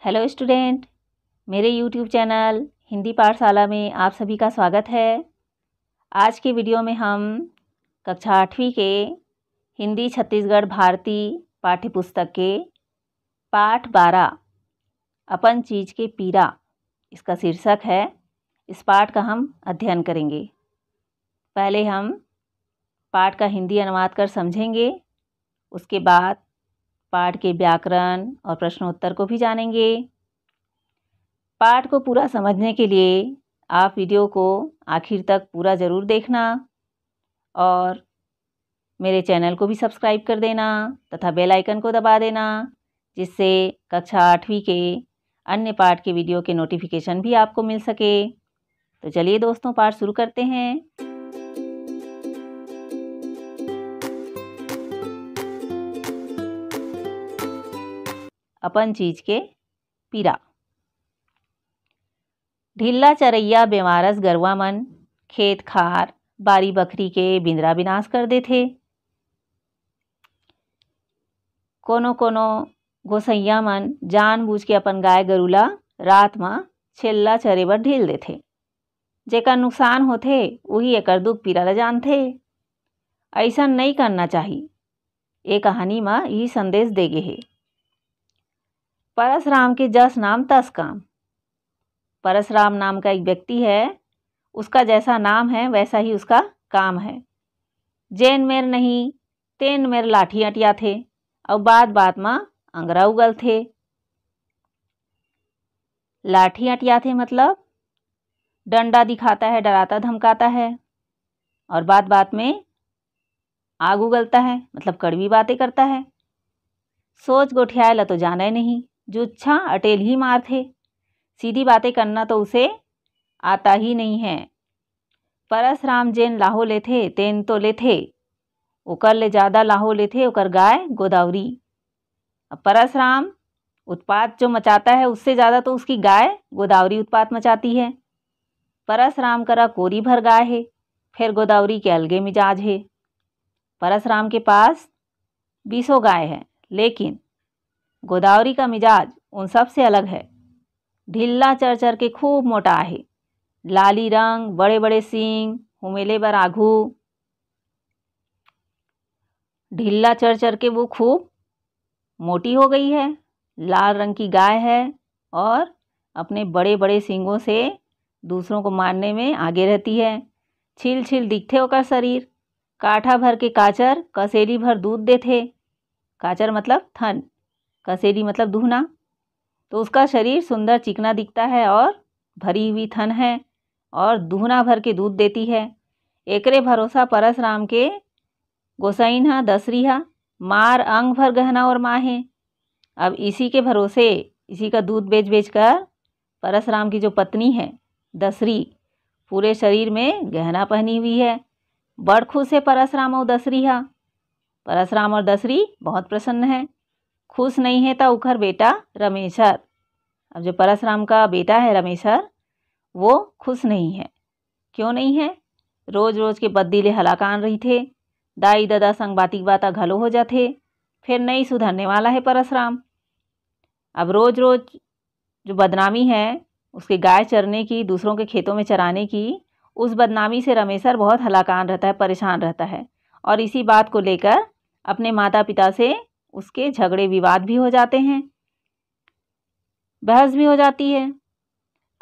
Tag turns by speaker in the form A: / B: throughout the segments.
A: Hello student, मेरे YouTube channel Hindi पाठशाला में आप सभी का स्वागत है। आज के वीडियो में हम कक्षा 8वीं के हिंदी छत्तीसगढ़ भारती पाठ्य पुस्तक के पाठ 12 अपन चीज़ के पीरा, इसका शीर्षक है। इस पाठ का हम अध्ययन करेंगे। पहले हम पाठ का हिंदी अनुवाद कर समझेंगे, उसके बाद पाठ के व्याकरण और प्रश्नोत्तर को भी जानेंगे। पाठ को पूरा समझने के लिए आप वीडियो को आखिर तक पूरा ज़रूर देखना और मेरे चैनल को भी सब्सक्राइब कर देना तथा बेल आइकन को दबा देना, जिससे कक्षा 8वीं के अन्य पाठ के वीडियो के नोटिफिकेशन भी आपको मिल सके। तो चलिए दोस्तों, पाठ शुरू करते हैं। अपन चीज के पीरा। ढिल्ला चरैया बेमारस गरवा मन, खेत खार बारी बकरी के बिंदरा विनाश कर देथे। कोनो कोनो गोसैया मन जानबूझ के अपन गाय गरुला रात में छेल्ला चरे बर ढील देथे। जेकर नुकसान होथे वही एकर दुख पीरा ल जानथे। ऐसा नहीं करना चाहिए। ये कहानी में यही संदेश देगे है। परशुराम के जस नाम तस काम। परशुराम नाम का एक व्यक्ति है, उसका जैसा नाम है वैसा ही उसका काम है। जेन मेर नहीं तेन मेर लाठी अटिया थे और बात बात में अंगरा उगल थे। लाठी अटिया थे मतलब डंडा दिखाता है, डराता धमकाता है, और बात बात में आग उगलता है मतलब कड़वी बातें करता है। सोच गोठियाला तो जाने नहीं, जुच्छा अटेल ही मार थे। सीधी बातें करना तो उसे आता ही नहीं है। परशुराम जेन लाहो लेथे तेन तो लेथे, ओकर ले ज़्यादा लाहो लेथे ओकर गाय गोदावरी। अब परशुराम उत्पात जो मचाता है उससे ज़्यादा तो उसकी गाय गोदावरी उत्पात मचाती है। परशुराम करा कोरी भर गाय है, फिर गोदावरी के अलगे मिजाज है। परशुराम के पास 20 गाय है, लेकिन गोदावरी का मिजाज उन सब से अलग है। ढिल्ला चर चर के खूब मोटा है, लाली रंग, बड़े बड़े सींग, हुमेले बर आघू। ढिल्ला चर चर के वो खूब मोटी हो गई है, लाल रंग की गाय है और अपने बड़े बड़े सींगों से दूसरों को मारने में आगे रहती है। छिल छिल दिखते ओकर शरीर, काठा भर के काचर कसेली भर दूध देथे। काचर मतलब थन, कसेली मतलब दुहना। तो उसका शरीर सुंदर चिकना दिखता है और भरी हुई थन है और दुहना भर के दूध देती है। एकरे भरोसा परशुराम के गोसाइन हा दसरी हा मार अंग भर गहना और माहे। अब इसी के भरोसे, इसी का दूध बेच बेच कर परशुराम की जो पत्नी है दसरी, पूरे शरीर में गहना पहनी हुई है। बड़ खुश है परशुराम और दसरी हा। परशुराम और दसरी बहुत प्रसन्न है। खुश नहीं है तो उखर बेटा रमेशर, अब जो परशुराम का बेटा है रमेशर, वो खुश नहीं है। क्यों नहीं है? रोज रोज के बद्दी ले हलाकान रही थे, दाई दादा संग बाती बाता घलो हो जाते, फिर नहीं सुधरने वाला है परशुराम। अब रोज रोज जो बदनामी है उसके गाय चरने की, दूसरों के खेतों में चराने की, उस बदनामी से रमेशर बहुत हलाकान रहता है, परेशान रहता है। और इसी बात को लेकर अपने माता पिता से उसके झगड़े विवाद भी हो जाते हैं, बहस भी हो जाती है।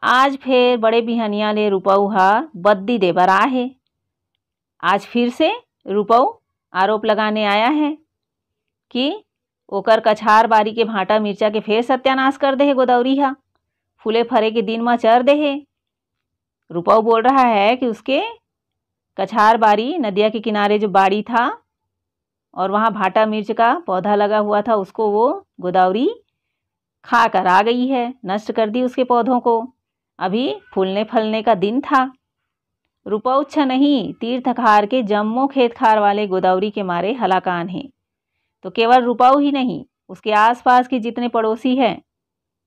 A: आज फिर बड़े बिहनिया ले रुपऊ हा बद्दी दे बर आए है। आज फिर से रुपऊ आरोप लगाने आया है कि ओकर कछार बारी के भाटा मिर्चा के फिर सत्यानाश कर दे है गोदावरी हा, फूले फरे के दिन में चर दे है। रुपऊ बोल रहा है कि उसके कछार बारी नदिया के किनारे जो बाड़ी था और वहाँ भाटा मिर्च का पौधा लगा हुआ था, उसको वो गोदावरी खा कर आ गई है, नष्ट कर दी उसके पौधों को। अभी फूलने फलने का दिन था। रुपौच्छ नहीं, तीर्थखार के जम्मो खेत खार वाले गोदावरी के मारे हलाकान हैं। तो केवल रुपऊ ही नहीं, उसके आसपास के जितने पड़ोसी हैं,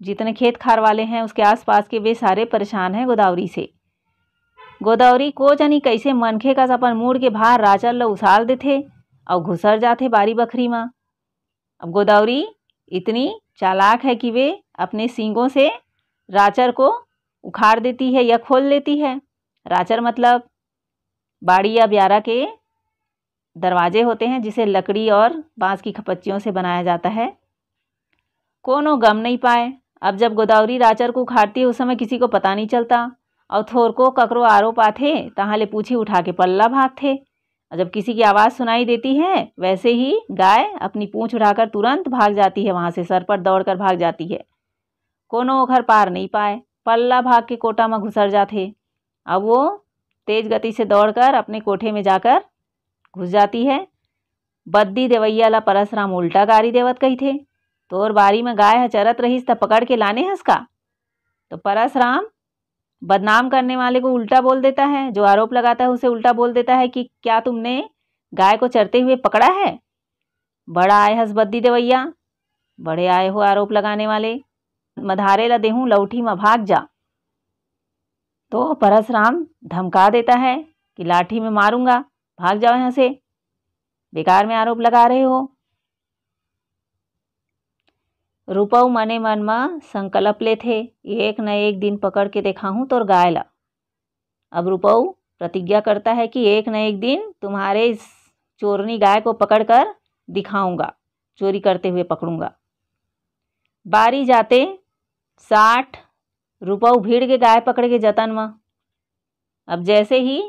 A: जितने खेत खार वाले हैं उसके आसपास के, वे सारे परेशान हैं गोदावरी से। गोदावरी को जानी कैसे मनखे का अपन मूड के बाहर राचल ल उछाल देथे और घुसर जाते बारी बखरी में। अब गोदावरी इतनी चालाक है कि वे अपने सींगों से राचर को उखाड़ देती है या खोल लेती है। राचर मतलब बाड़ी या ब्यारा के दरवाजे होते हैं जिसे लकड़ी और बांस की खपच्चियों से बनाया जाता है। कोनो गम नहीं पाए। अब जब गोदावरी राचर को उखाड़ती है उस समय किसी को पता नहीं चलता और थोर को ककरो आरोप आथे तहाँ ले पूछी उठा के पल्ला भागथे। और जब किसी की आवाज़ सुनाई देती है वैसे ही गाय अपनी पूँछ उठाकर तुरंत भाग जाती है, वहाँ से सरपट दौड़ कर भाग जाती है। कोनो ओखर पार नहीं पाए, पल्ला भाग के कोटा में घुसर जाते। अब वो तेज गति से दौड़कर अपने कोठे में जाकर घुस जाती है। बद्दी देवैया ला परसराम उल्टा गारी देवत कही थे, तोर बारी में गाय चरत रहीस त पकड़ के लाने हंस का। तो परसराम बदनाम करने वाले को उल्टा बोल देता है, जो आरोप लगाता है उसे उल्टा बोल देता है कि क्या तुमने गाय को चरते हुए पकड़ा है। बड़ा आए हंस बद्दी देवैया, बड़े आए हो आरोप लगाने वाले, मधारे ला देहूं लौठी में भाग जा। तो परसराम धमका देता है कि लाठी में मारूंगा, भाग जाओ यहाँ से, बेकार में आरोप लगा रहे हो। रुपऊ मने मन में संकल्प ले थे, एक न एक दिन पकड़ के देखा हूँ तोर गाय ला। अब रुपऊ प्रतिज्ञा करता है कि एक न एक दिन तुम्हारे इस चोरनी गाय को पकड़ कर दिखाऊंगा, चोरी करते हुए पकड़ूंगा। बारी जाते 60 रुपऊ भीड़ के गाय पकड़ के जतन में। अब जैसे ही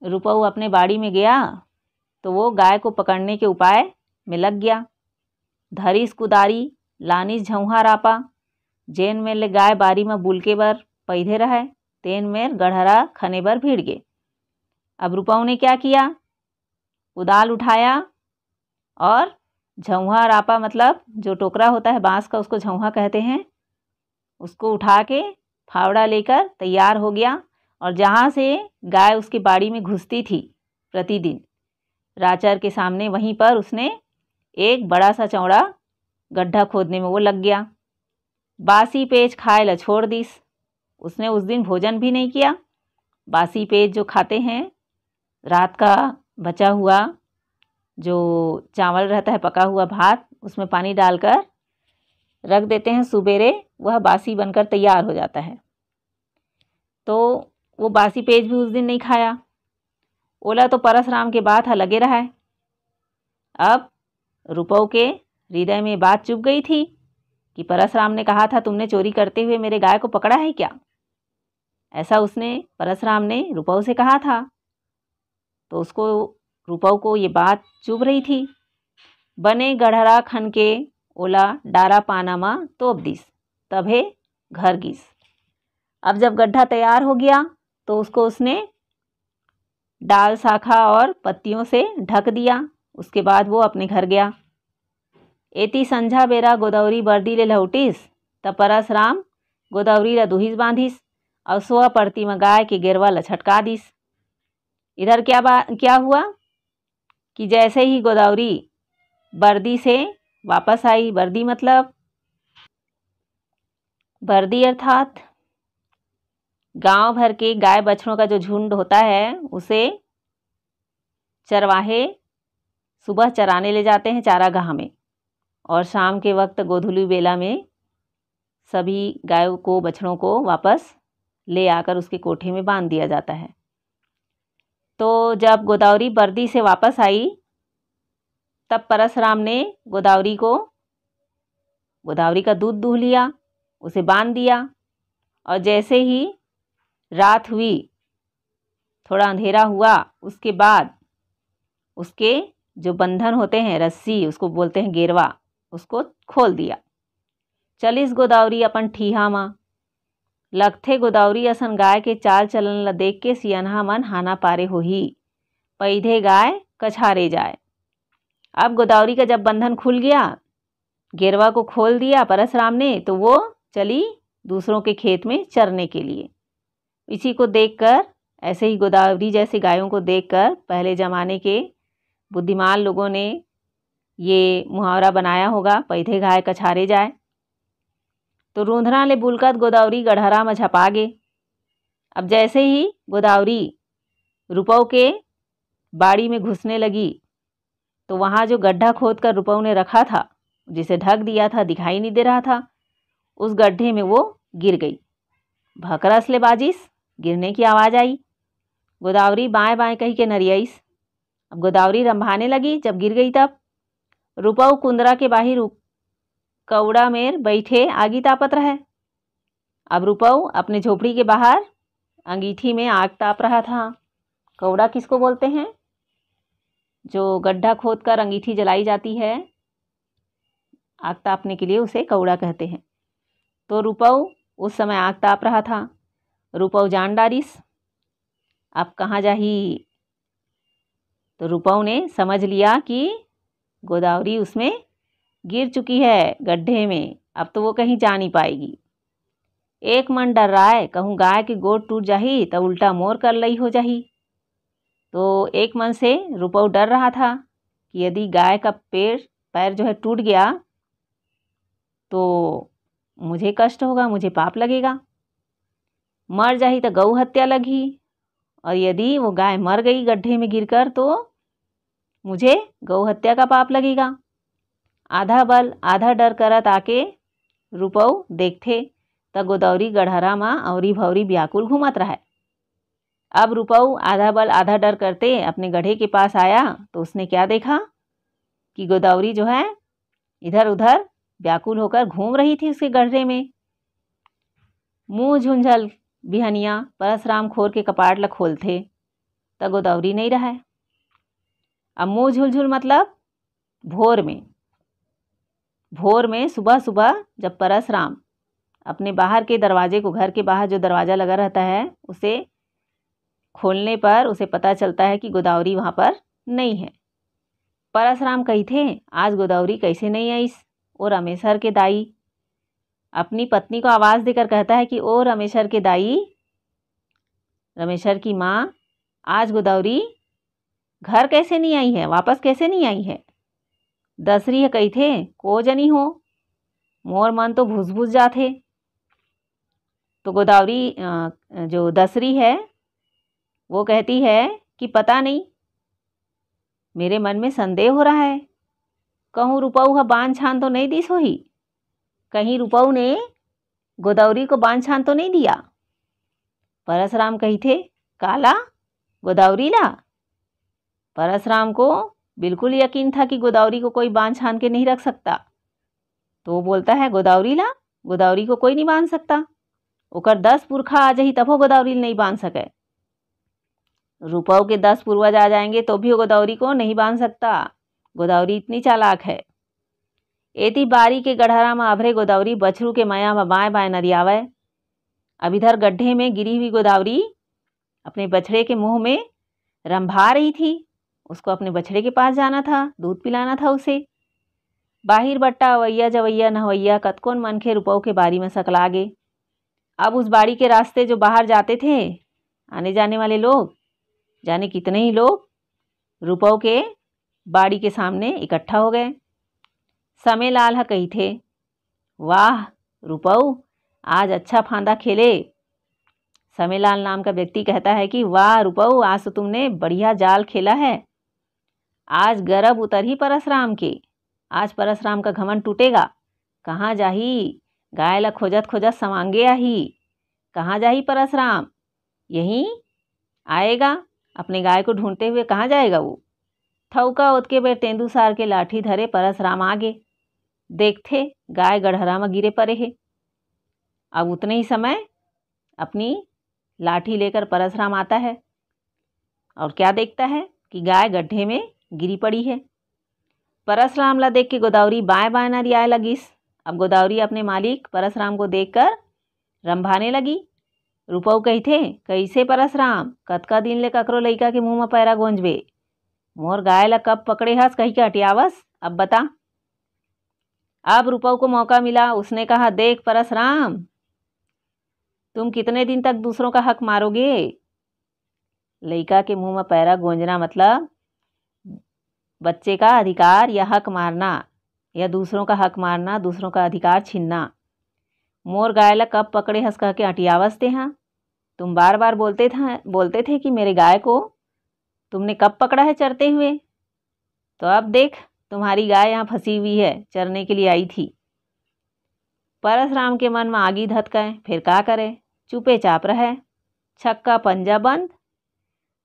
A: रुपऊ अपने बाड़ी में गया तो वो गाय को पकड़ने के उपाय में लग गया। धरीस कुदारी, लानीस झौहा रापा, जेन में ले गाय बारी में बुलके बर पैधे रहे, तेन में गढ़हरा खने बर भीड़ गे। अब रुपऊ ने क्या किया, कुदाल उठाया और झौहा रापा मतलब जो टोकरा होता है बांस का, उसको झौहा कहते हैं, उसको उठा के फावड़ा लेकर तैयार हो गया। और जहाँ से गाय उसकी बाड़ी में घुसती थी प्रतिदिन राचर के सामने, वहीं पर उसने एक बड़ा सा चौड़ा गड्ढा खोदने में वो लग गया। बासी पेज खाए ला छोड़ दीस, उसने उस दिन भोजन भी नहीं किया। बासी पेज जो खाते हैं, रात का बचा हुआ जो चावल रहता है, पका हुआ भात, उसमें पानी डालकर रख देते हैं, सुबेरे वह बासी बनकर तैयार हो जाता है। तो वो बासी पेज भी उस दिन नहीं खाया। ओला तो परसराम के बात है लगे रहा है। अब रुपऊ के हृदय में बात चुभ गई थी कि परसराम ने कहा था तुमने चोरी करते हुए मेरे गाय को पकड़ा है क्या, ऐसा उसने परसराम ने रुपऊ से कहा था। तो उसको रुपऊ को ये बात चुभ रही थी। बने गढ़हरा खन के ओला डारा पाना मा तोप दिस, तभे घर गिस। अब जब गड्ढा तैयार हो गया तो उसको उसने डाल शाखा और पत्तियों से ढक दिया। उसके बाद वो अपने घर गया। एती संझा बेरा गोदावरी बर्दी ले लौटिस, तब परसराम गोदावरी ला दुहिस बांधिस और सोआ पड़ती में गाय के गिरवा ला छटका दिस। इधर क्या हुआ कि जैसे ही गोदावरी बर्दी से वापस आई, बर्दी मतलब बर्दी अर्थात गांव भर के गाय बछड़ों का जो झुंड होता है, उसे चरवाहे सुबह चराने ले जाते हैं चारागाह में, और शाम के वक्त गोधुली बेला में सभी गायों को बछड़ों को वापस ले आकर उसके कोठे में बांध दिया जाता है। तो जब गोदावरी बर्दी से वापस आई तब परसराम ने गोदावरी का दूध दूह लिया, उसे बांध दिया। और जैसे ही रात हुई, थोड़ा अंधेरा हुआ, उसके बाद उसके जो बंधन होते हैं, रस्सी उसको बोलते हैं गेरवा, उसको खोल दिया। चलिस गोदावरी अपन ठीहा माँ, लगथे गोदावरी असन गाय के चाल चलन ला देख के सियनहा मन हाना पारे होही, पैधे गाय कछारे जाए। अब गोदावरी का जब बंधन खुल गया, गेरवा को खोल दिया परसराम ने, तो वो चली दूसरों के खेत में चरने के लिए। इसी को देखकर, ऐसे ही गोदावरी जैसी गायों को देखकर पहले ज़माने के बुद्धिमान लोगों ने ये मुहावरा बनाया होगा, पैधे गाय कछारे जाए। तो रूंधना ले बुलकत गोदावरी गढ़हरा में झपा गे। अब जैसे ही गोदावरी रुपऊ के बाड़ी में घुसने लगी तो वहाँ जो गड्ढा खोद कर रुपऊ ने रखा था जिसे ढक दिया था, दिखाई नहीं दे रहा था, उस गड्ढे में वो गिर गई। भकरस ले बाजिस, गिरने की आवाज़ आई। गोदावरी बाएं बाएं कही के नरियईस। अब गोदावरी रंभाने लगी जब गिर गई तब। रुपऊ कुंदरा के बाहिर कौड़ा मेर बैठे आगी तापत रहे। अब रुपऊ अपने झोपड़ी के बाहर अंगीठी में आग ताप रहा था। कौड़ा किसको बोलते हैं? जो गड्ढा खोद कर अंगीठी जलाई जाती है, आग तापने के लिए उसे कौड़ा कहते हैं। तो रुपऊ उस समय आग ताप रहा था। रुपऊ जान डारिस, अब कहाँ जाही? तो रुपऊ ने समझ लिया कि गोदावरी उसमें गिर चुकी है गड्ढे में, अब तो वो कहीं जा नहीं पाएगी। एक मन डर रहा है, कहूँ गाय की गोड़ टूट जाही तो उल्टा मोर कर लई हो जाही। तो एक मन से रुपऊ डर रहा था कि यदि गाय का पैर जो है टूट गया तो मुझे कष्ट होगा, मुझे पाप लगेगा। मर जाही तो गौ हत्या लगी, और यदि वो गाय मर गई गड्ढे में गिरकर तो मुझे गौ हत्या का पाप लगेगा। आधा बल आधा डर करत आके रुपऊ देखथे त गोदावरी गढ़हरा माँ अवरी भवरी व्याकुल घूमत रहा। अब रुपऊ आधा बल आधा डर करते अपने गड्ढे के पास आया तो उसने क्या देखा कि गोदावरी जो है इधर उधर व्याकुल होकर घूम रही थी उसके गड्ढे में। मुँह झुंझल बिहनिया परसराम खोर के कपाट ल खोलथे त गोदावरी नहीं रहा। अब मुँह झुलझुल मतलब भोर में सुबह सुबह जब परसराम अपने बाहर के दरवाजे को, घर के बाहर जो दरवाज़ा लगा रहता है, उसे खोलने पर उसे पता चलता है कि गोदावरी वहाँ पर नहीं है। परसराम कही थे आज गोदावरी कैसे नहीं आईस? ओ रमेशर के दाई अपनी पत्नी को आवाज़ देकर कहता है कि ओ रमेशर के दाई, रमेशर की माँ, आज गोदावरी घर कैसे नहीं आई है, वापस कैसे नहीं आई है? दसरी है कही थे को जनी हो, मोर मन तो भुस जाथे। तो गोदावरी जो दसरी है वो कहती है कि पता नहीं, मेरे मन में संदेह हो रहा है, कहूँ रुपऊ हा बांध छान तो नहीं दिस होही, कहीं रुपऊ ने गोदावरी को बांध छान तो नहीं दिया। परसराम कही थे काला गोदावरी ला। परसराम को बिल्कुल यकीन था कि गोदावरी को कोई बांध छान के नहीं रख सकता, तो वो बोलता है गोदावरी ला, गोदावरी को कोई नहीं बांध सकता, ओकर 10 पुरखा आ जाही तब वो गोदावरी नहीं बांध सके। रुपऊ के 10 पूर्वज आ जाएंगे तो भी वो गोदावरी को नहीं बांध सकता, गोदावरी इतनी चालाक है। एती बारी के गढ़हरा में अभरे गोदावरी बछरू के माया में बाएं बाएं नरियावे। अब इधर गड्ढे में गिरी हुई गोदावरी अपने बछड़े के मुंह में रंभा रही थी। उसको अपने बछड़े के पास जाना था, दूध पिलाना था उसे। बाहिर बट्टा अवैया जवैया नहवैया कतकोन मनखे रुपऊ के बारी में सकला गे। अब उस बाड़ी के रास्ते जो बाहर जाते थे आने जाने वाले लोग, जाने कितने ही लोग रुपऊ के बाड़ी के सामने इकट्ठा हो गए। समय लाल हा कही थे वाह रुपऊ आज अच्छा फांदा खेले। समय लाल नाम का व्यक्ति कहता है कि वाह रुपऊ आज तो तुमने बढ़िया जाल खेला है, आज गरब उतर ही परसराम के, आज परसराम का घमंड टूटेगा। कहाँ जाही? गाय ला खोजत खोजत समांगे आही। कहाँ जाही परसराम? यहीं आएगा, अपने गाय को ढूंढते हुए कहाँ जाएगा वो? थौका ओत के बेर तेंदुसार के लाठी धरे परसराम आगे। देखते गाय गढ़हरा में गिरे पड़े है। अब उतने ही समय अपनी लाठी लेकर परसराम आता है और क्या देखता है कि गाय गड्ढे में गिरी पड़ी है। परसराम ला देख के गोदावरी बाएं बाएं नरियाए लगिस। अब गोदावरी अपने मालिक परसराम को देखकर रंभाने लगी। रुपऊ कही थे कैसे परसराम, कतका दिन ले ककरो लइका के मुंह में पैरा गोंजबे, मोर गाय ला कब पकड़े हस कही के हटियावस, अब बता। अब रुपऊ को मौका मिला, उसने कहा देख परसराम, तुम कितने दिन तक दूसरों का हक मारोगे? लइका के मुंह में पैरा गोंजना मतलब बच्चे का अधिकार या हक मारना, या दूसरों का हक मारना, दूसरों का अधिकार छीनना। मोर गाय ला कब पकड़े हंस कह के अटियावस ते हाँ, तुम बार बार बोलते थे कि मेरे गाय को तुमने कब पकड़ा है चरते हुए, तो अब देख तुम्हारी गाय यहाँ फंसी हुई है, चरने के लिए आई थी। परशुराम के मन में आगी धत गए, फिर क्या करे, चुपे चाप रहे, छक्का पंजा बंद।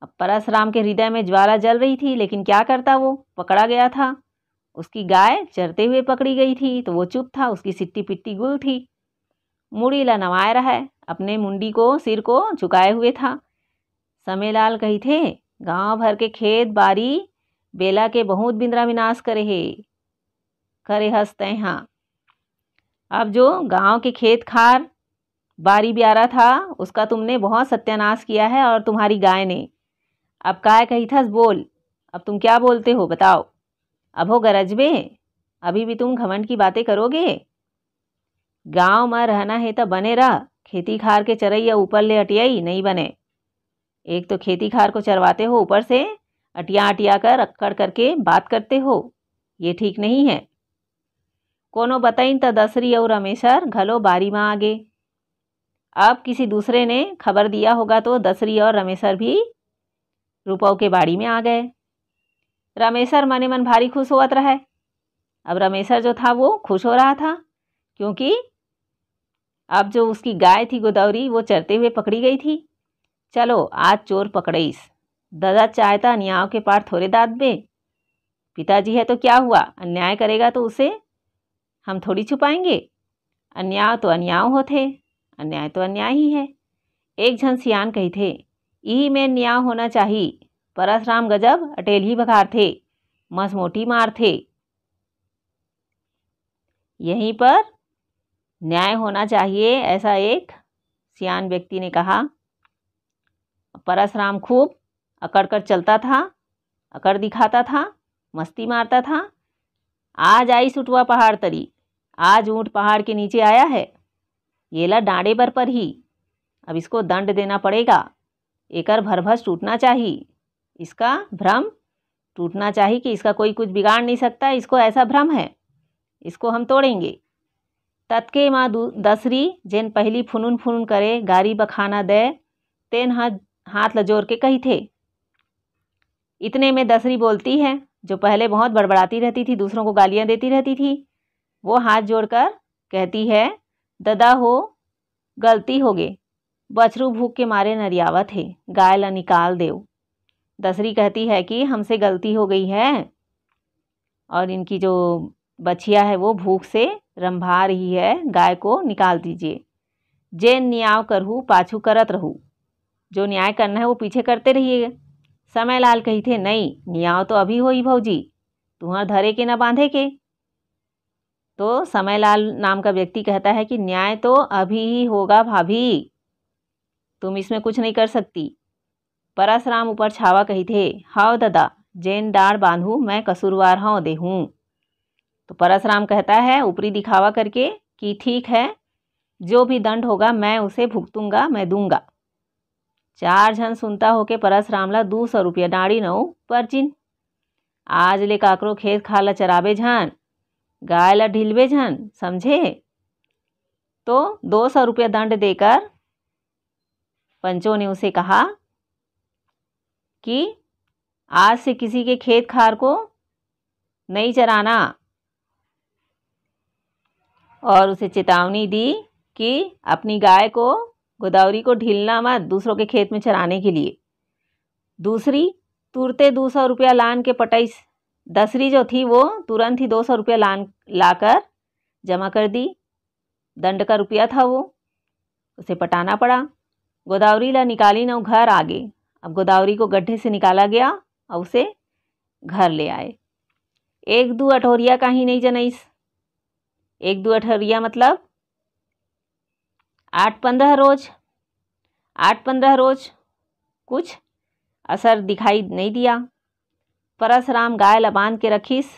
A: अब परशुराम के हृदय में ज्वाला जल रही थी, लेकिन क्या करता, वो पकड़ा गया था। उसकी गाय चरते हुए पकड़ी गई थी तो वो चुप था, उसकी सिट्टी पिट्टी गुल थी, मुड़ी ला नवाए रहा है, अपने मुंडी को सिर को झुकाए हुए था। समेलाल कही थे, गांव भर के खेत बारी बेला के बहुत बिंद्रा विनाश करे हंसते हाँ। अब जो गांव के खेत खार बारी ब्यारा था उसका तुमने बहुत सत्यानाश किया है, और तुम्हारी गाय ने। अब काय कही थस, बोल, अब तुम क्या बोलते हो बताओ। अब हो गरजबे, अभी भी तुम घमंड की बातें करोगे। गांव में रहना है तो बने रह, खेती खार के चरैया ऊपर ले अटियाई नहीं बने। एक तो खेती खार को चरवाते हो, ऊपर से अटिया कर अक्कड़ करके बात करते हो, ये ठीक नहीं है। कोनो बताइन तो दसरी और रमेशर घलो बारी में आगे। अब किसी दूसरे ने खबर दिया होगा तो दसरी और रमेशर भी रुपौ के बाड़ी में आ गए। रमेशर मने मन भारी खुश होत रहा है। अब रमेशर जो था वो खुश हो रहा था, क्योंकि अब जो उसकी गाय थी गोदावरी वो चरते हुए पकड़ी गई थी। चलो आज चोर पकड़ेइस, दादा चाहता अन्याय के पार थोड़े दाद बे। पिताजी है तो क्या हुआ, अन्याय करेगा तो उसे हम थोड़ी छुपाएंगे। अन्याय तो अन्याय होते, अन्याय तो अन्याय ही है। एक झन सियान कही थे, यही में न्याय होना चाहिए। परशुराम गजब अटेल ही बघार थे, मस मोटी मार थे। यहीं पर न्याय होना चाहिए, ऐसा एक सियान व्यक्ति ने कहा। परशुराम खूब अकड़ कर चलता था, अकड़ दिखाता था, मस्ती मारता था। आज आई सुटवा पहाड़ तरी, आज ऊंट पहाड़ के नीचे आया है, ये ला डांडे पर ही। अब इसको दंड देना पड़ेगा, एकर भरभस टूटना चाहिए, इसका भ्रम टूटना चाहिए कि इसका कोई कुछ बिगाड़ नहीं सकता, इसको ऐसा भ्रम है, इसको हम तोड़ेंगे। तत्के माँ दसरी जेन पहली फुनुन फुनुन करे गारी बखाना दे, तेन हाथ लजोर के कही थे। इतने में दसरी बोलती है, जो पहले बहुत बड़बड़ाती रहती थी, दूसरों को गालियां देती रहती थी, वो हाथ जोड़कर कहती है, ददा हो गलती हो गे, बछरू भूख के मारे नरियावा थे, गाय ला निकाल देव। दसरी कहती है कि हमसे गलती हो गई है और इनकी जो बछिया है वो भूख से रंभा रही है, गाय को निकाल दीजिए। जे न्याय करहू पाछू करत रहू, जो न्याय करना है वो पीछे करते रहिए। समयलाल कही थे, नहीं न्याय तो अभी होई भौजी, तुम्हार धरे के न बांधे के। तो समयलाल नाम का व्यक्ति कहता है कि न्याय तो अभी ही होगा भाभी, तुम इसमें कुछ नहीं कर सकती। परशुराम ऊपर छावा कही थे, हाओ दादा जेन डाढ़ बांधू मैं कसूरवार हाँ देहूँ। तो परशुराम कहता है ऊपरी दिखावा करके कि ठीक है, जो भी दंड होगा मैं उसे भुगतूंगा, मैं दूंगा। चार झन सुनता होके परशुराम ला 200 रुपया डाड़ी नौ परचिन। आज ले काकरो खेत खाला चराबे झन, गाय ला ढिलबे झन, समझे। तो 200 रुपया दंड देकर पंचों ने उसे कहा कि आज से किसी के खेत खार को नहीं चराना, और उसे चेतावनी दी कि अपनी गाय को गोदावरी को ढीलना मत दूसरों के खेत में चराने के लिए। दूसरी तुरते 200 रुपया लान के पटाई। दसरी जो थी वो तुरंत ही 200 रुपया लाकर जमा कर दी। दंड का रुपया था वो, उसे पटाना पड़ा। गोदावरी ला निकाली न घर आगे। अब गोदावरी को गड्ढे से निकाला गया और उसे घर ले आए। 1-2 अठौरिया का ही नहीं जनईस। 1-2 अठौरिया मतलब 8-15 रोज। 8-15 रोज कुछ असर दिखाई नहीं दिया। परशुराम गाय ला बांध के रखीस।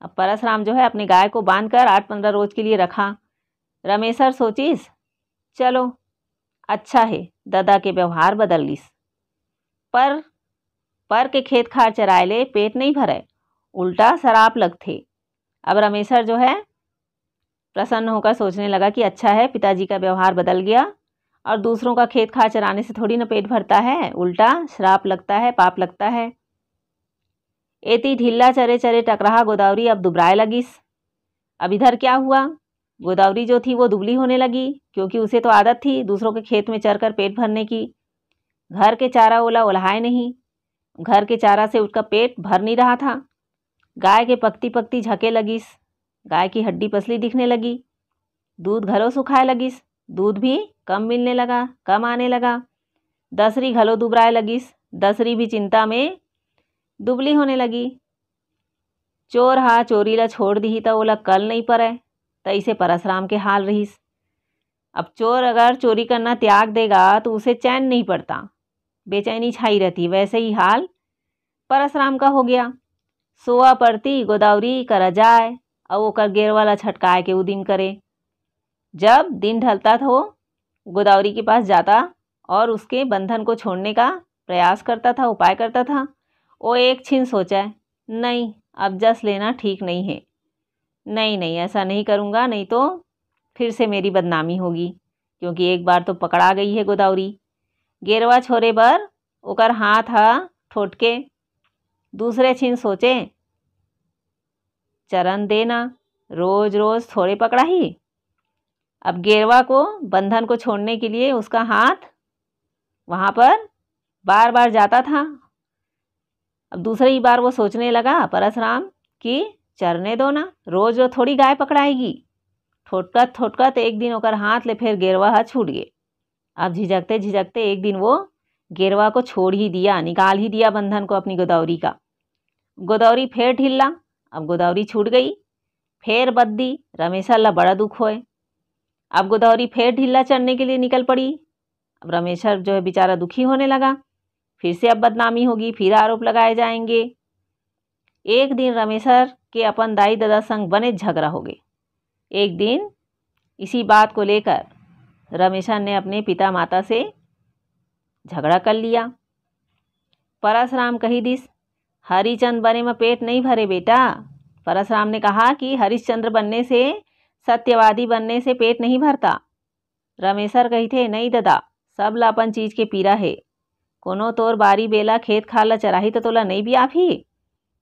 A: अब परशुराम जो है अपने गाय को बांध कर 8-15 रोज के लिए रखा। रमेशर सोचिस, चलो अच्छा है, दादा के व्यवहार बदल लिस। पर के खेत खार चराए ले पेट नहीं भरे, उल्टा शराब लगते। अब रमेशर जो है प्रसन्न होकर सोचने लगा कि अच्छा है, पिताजी का व्यवहार बदल गया, और दूसरों का खेत खार चराने से थोड़ी ना पेट भरता है, उल्टा श्राप लगता है, पाप लगता है। एती ढिल्ला चरे चरे टकराहा गोदावरी अब दुबराए लगिस। अब इधर क्या हुआ, गोदावरी जो थी वो दुबली होने लगी, क्योंकि उसे तो आदत थी दूसरों के खेत में चरकर पेट भरने की। घर के चारा ओला ओल्हाए नहीं, घर के चारा से उसका पेट भर नहीं रहा था। गाय के पकती पकती झके लगिस, गाय की हड्डी पसली दिखने लगी। दूध घलो सुखाए लगिस, दूध भी कम मिलने लगा, कम आने लगा। दसरी घलो दुबराए लगिस, दसरी भी चिंता में दुबली होने लगी। चोर हा चोरी ला छोड़ दी तो ओला कल नहीं पड़े, तैसे परसराम के हाल रहीस। अब चोर अगर चोरी करना त्याग देगा तो उसे चैन नहीं पड़ता, बेचैनी छाई रहती। वैसे ही हाल परसराम का हो गया। सोआ पड़ती गोदावरी करा जाए और वो कर गेर वाला छटकाए के उदिन करे। जब दिन ढलता था वो गोदावरी के पास जाता और उसके बंधन को छोड़ने का प्रयास करता था, उपाय करता था। वो एक छिन सोचा, नहीं अब जस लेना ठीक नहीं है, नहीं नहीं ऐसा नहीं करूँगा, नहीं तो फिर से मेरी बदनामी होगी, क्योंकि एक बार तो पकड़ा गई है गोदावरी। गेरवा छोरे बर ओकर हाथ हा ठोटके। दूसरे छिन सोचे, चरण देना, रोज रोज थोड़े पकड़ा ही। अब गेरवा को बंधन को छोड़ने के लिए उसका हाथ वहाँ पर बार बार जाता था। अब दूसरी बार वो सोचने लगा परसराम कि चरने दो ना, रोज रोज थोड़ी गाय पकड़ाएगी। ठोटकत ठोटकत एक दिन ओकर हाथ ले फिर गेरवा हा छूट गए। अब झिझकते झिझकते एक दिन वो गेरवा को छोड़ ही दिया, निकाल ही दिया बंधन को अपनी गोदावरी का। गोदावरी फिर ढिल्ला, अब गोदावरी छूट गई। फिर बद्दी रमेशा ला बड़ा दुख होए। अब गोदावरी फिर ढिल्ला चढ़ने के लिए निकल पड़ी। अब रमेशर जो है बेचारा दुखी होने लगा, फिर से अब बदनामी होगी, फिर आरोप लगाए जाएंगे। एक दिन रमेशर के अपन दाई दादा संग बने झगड़ा हो गए। एक दिन इसी बात को लेकर रमेशर ने अपने पिता माता से झगड़ा कर लिया। परसराम कही दिस, हरिचंद्र बने में पेट नहीं भरे बेटा। परसराम ने कहा कि हरिश्चंद्र बनने से, सत्यवादी बनने से पेट नहीं भरता। रमेशर कही थे, नहीं दादा, सब ला अपन चीज के पीरा है। कोनो तोर बारी बेला खेत खाला चराही तो तोला नहीं भी आप ही।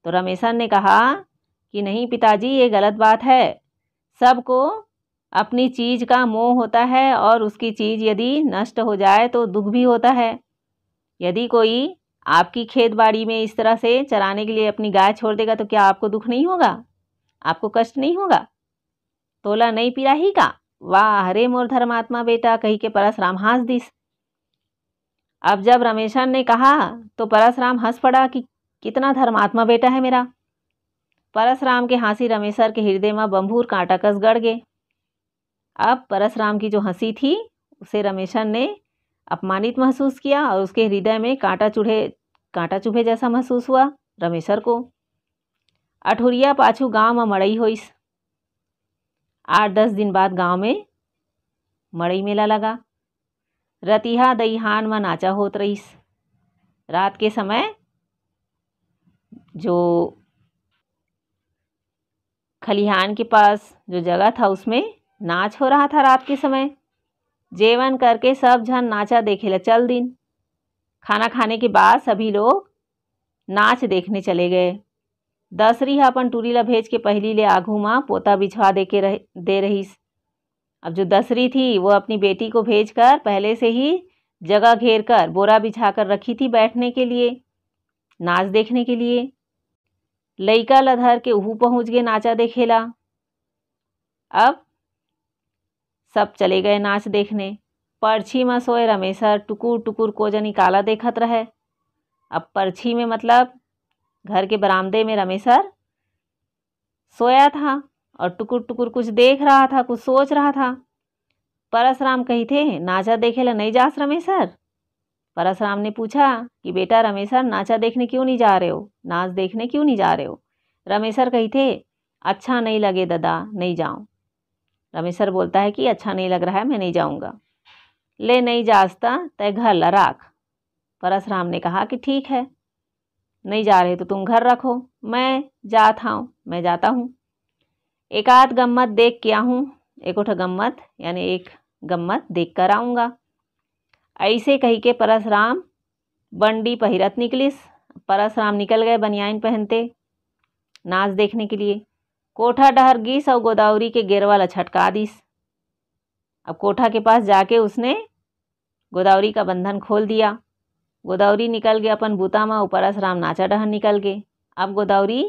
A: तो रमेशर ने कहा कि नहीं पिताजी, ये गलत बात है। सबको अपनी चीज का मोह होता है और उसकी चीज यदि नष्ट हो जाए तो दुख भी होता है। यदि कोई आपकी खेत बाड़ी में इस तरह से चराने के लिए अपनी गाय छोड़ देगा तो क्या आपको दुख नहीं होगा, आपको कष्ट नहीं होगा? तोला नहीं पिराही का? वाह हरे मोर धर्मात्मा बेटा, कही के परसराम हंस दिस। अब जब रमेशर ने कहा तो परसराम हंस पड़ा कि कितना धर्मात्मा बेटा है मेरा। परसराम के हंसी रमेशर के हृदय में बंभूर कांटा कस गड़ गए। अब परसराम की जो हंसी थी उसे रमेशर ने अपमानित महसूस किया और उसके हृदय में कांटा चुभे जैसा महसूस हुआ रमेशर को। अठुरिया पाछू गांव में मड़ई होइस। 8-10 दिन बाद गांव में मड़ई मेला लगा। रतिहा दईहान में नाचा होत रहीस। रात के समय जो खलिहान के पास जो जगह था उसमें नाच हो रहा था रात के समय। जेवन करके सब जन नाचा देखे ला चल दिन। खाना खाने के बाद सभी लोग नाच देखने चले गए। दसरी अपन टूरी ला भेज के पहली ले आघू माँ पोता बिछवा दे रहीस। अब जो दसरी थी वो अपनी बेटी को भेजकर पहले से ही जगह घेर कर बोरा बिछाकर रखी थी बैठने के लिए, नाच देखने के लिए। लइका लधर के उहू पहुँच गए नाचा देखेला। अब सब चले गए नाच देखने। परछी में सोए रमेशर टुकुर टुकुर को जनी काला देखत रहे। अब परछी में मतलब घर के बरामदे में रमेशर सोया था और टुकुर टुकुर कुछ देख रहा था, कुछ सोच रहा था। परसराम कही थे, नाचा देखे ला नहीं जास रमेशर? परसराम ने पूछा कि बेटा रमेशर नाचा देखने क्यों नहीं जा रहे हो, नाच देखने क्यों नहीं जा रहे हो? रमेशर कही थे, अच्छा नहीं लगे दादा, नहीं जाऊँ। रमेशर बोलता है कि अच्छा नहीं लग रहा है, मैं नहीं जाऊँगा। ले नहीं जासता तय घर ला राख। परसराम ने कहा कि ठीक है, नहीं जा रहे तो तुम घर रखो, मैं जाता हूँ। एक आध गम्मत देख के आऊँ, एक गम्मत यानी एक गम्मत देख कर आऊँगा। ऐसे कही के परसराम बंडी पहिरत निकलिस परशुराम निकल गए बनियाइन पहनते नाच देखने के लिए। कोठा डहर गीस और गोदावरी के गिरवाला छटका दीस। अब कोठा के पास जाके उसने गोदावरी का बंधन खोल दिया। गोदावरी निकल गए अपन बूता में और परशुराम नाचा डहर निकल गए। अब गोदावरी